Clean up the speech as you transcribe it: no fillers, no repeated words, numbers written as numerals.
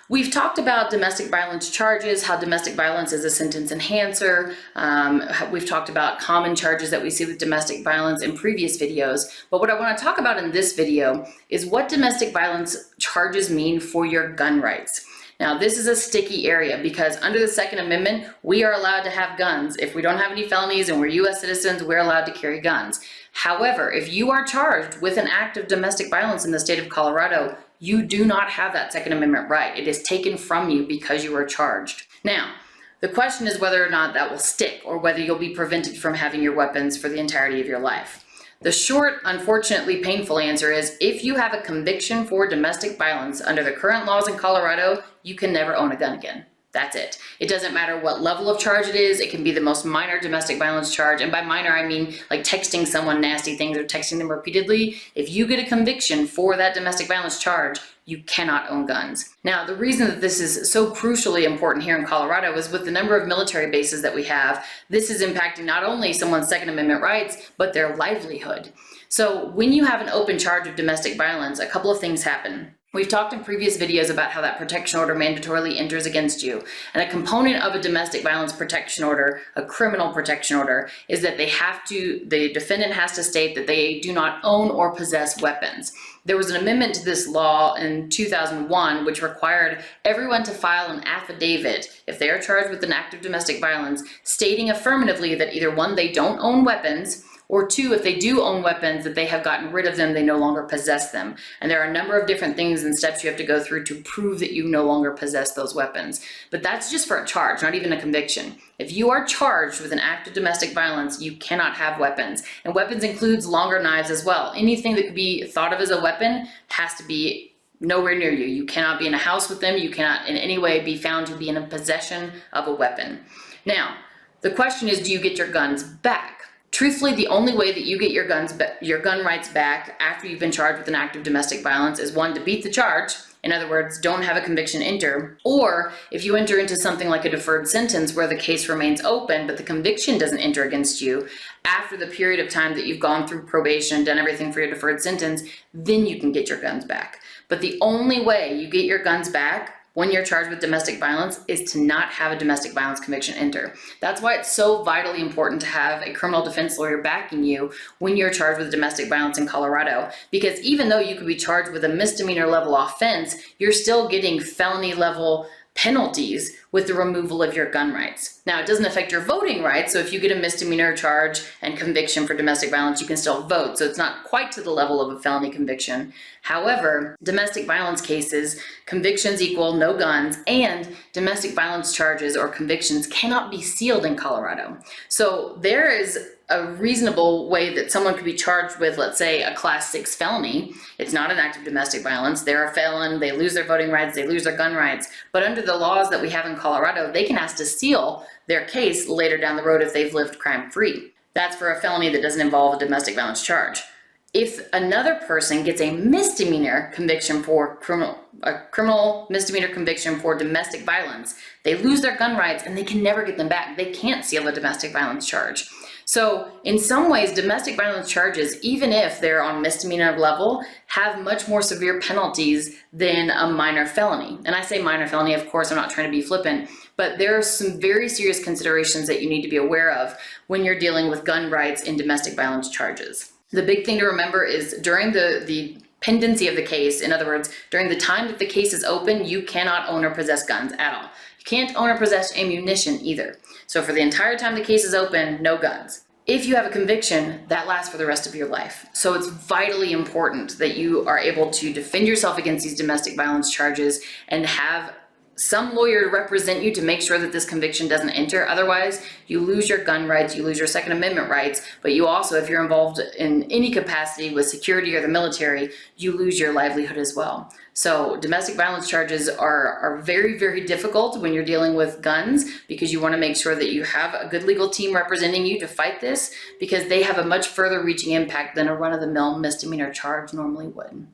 We've talked about domestic violence charges, how domestic violence is a sentence enhancer. We've talked about common charges that we see with domestic violence in previous videos. But what I want to talk about in this video is what domestic violence charges mean for your gun rights. Now, this is a sticky area because under the Second Amendment, we are allowed to have guns. If we don't have any felonies and we're U.S. citizens, we're allowed to carry guns. However, if you are charged with an act of domestic violence in the state of Colorado, you do not have that Second Amendment right. It is taken from you because you are charged. Now, the question is whether or not that will stick or whether you'll be prevented from having your weapons for the entirety of your life. The short, unfortunately painful answer is if you have a conviction for domestic violence under the current laws in Colorado, you can never own a gun again. That's it. It doesn't matter what level of charge it is. It can be the most minor domestic violence charge. And by minor, I mean like texting someone nasty things or texting them repeatedly. If you get a conviction for that domestic violence charge, you cannot own guns. Now, the reason that this is so crucially important here in Colorado is with the number of military bases that we have, this is impacting not only someone's Second Amendment rights, but their livelihood. So when you have an open charge of domestic violence, a couple of things happen. We've talked in previous videos about how that protection order mandatorily enters against you. And a component of a domestic violence protection order, a criminal protection order, is that the defendant has to state that they do not own or possess weapons. There was an amendment to this law in 2001 which required everyone to file an affidavit if they are charged with an act of domestic violence, stating affirmatively that either one, they don't own weapons, or two, if they do own weapons, that they have gotten rid of them, they no longer possess them. And there are a number of different things and steps you have to go through to prove that you no longer possess those weapons. But that's just for a charge, not even a conviction. If you are charged with an act of domestic violence, you cannot have weapons. And weapons includes longer knives as well. Anything that could be thought of as a weapon has to be nowhere near you. You cannot be in a house with them. You cannot in any way be found to be in possession of a weapon. Now, the question is, do you get your guns back? Truthfully, the only way that you get your gun rights back after you've been charged with an act of domestic violence is one, to beat the charge. In other words, don't have a conviction enter. Or if you enter into something like a deferred sentence where the case remains open, but the conviction doesn't enter against you, after the period of time that you've gone through probation, done everything for your deferred sentence, then you can get your guns back. But the only way you get your guns back when you're charged with domestic violence is to not have a domestic violence conviction enter. That's why it's so vitally important to have a criminal defense lawyer backing you when you're charged with domestic violence in Colorado. Because even though you could be charged with a misdemeanor level offense, you're still getting felony level penalties with the removal of your gun rights. Now, it doesn't affect your voting rights, so if you get a misdemeanor charge and conviction for domestic violence, you can still vote, so it's not quite to the level of a felony conviction. However, domestic violence cases, convictions equal no guns, and domestic violence charges or convictions cannot be sealed in Colorado. So there is a reasonable way that someone could be charged with, let's say, a class 6 felony. It's not an act of domestic violence. They're a felon. They lose their voting rights. They lose their gun rights. But under the laws that we have in Colorado, they can ask to seal their case later down the road if they've lived crime-free. That's for a felony that doesn't involve a domestic violence charge. If another person gets a misdemeanor conviction for a criminal misdemeanor conviction for domestic violence, they lose their gun rights and they can never get them back. They can't seal a domestic violence charge. So in some ways, domestic violence charges, even if they're on misdemeanor level, have much more severe penalties than a minor felony. And I say minor felony, of course, I'm not trying to be flippant, but there are some very serious considerations that you need to be aware of when you're dealing with gun rights in domestic violence charges. The big thing to remember is during the pendency of the case, in other words, during the time that the case is open, you cannot own or possess guns at all. You can't own or possess ammunition either. So for the entire time the case is open, no guns. If you have a conviction, that lasts for the rest of your life. So it's vitally important that you are able to defend yourself against these domestic violence charges and have some lawyer to represent you to make sure that this conviction doesn't enter. Otherwise, you lose your gun rights, you lose your Second Amendment rights, but you also, if you're involved in any capacity with security or the military, you lose your livelihood as well. So domestic violence charges are very, very difficult when you're dealing with guns because you want to make sure that you have a good legal team representing you to fight this because they have a much further reaching impact than a run-of-the-mill misdemeanor charge normally would.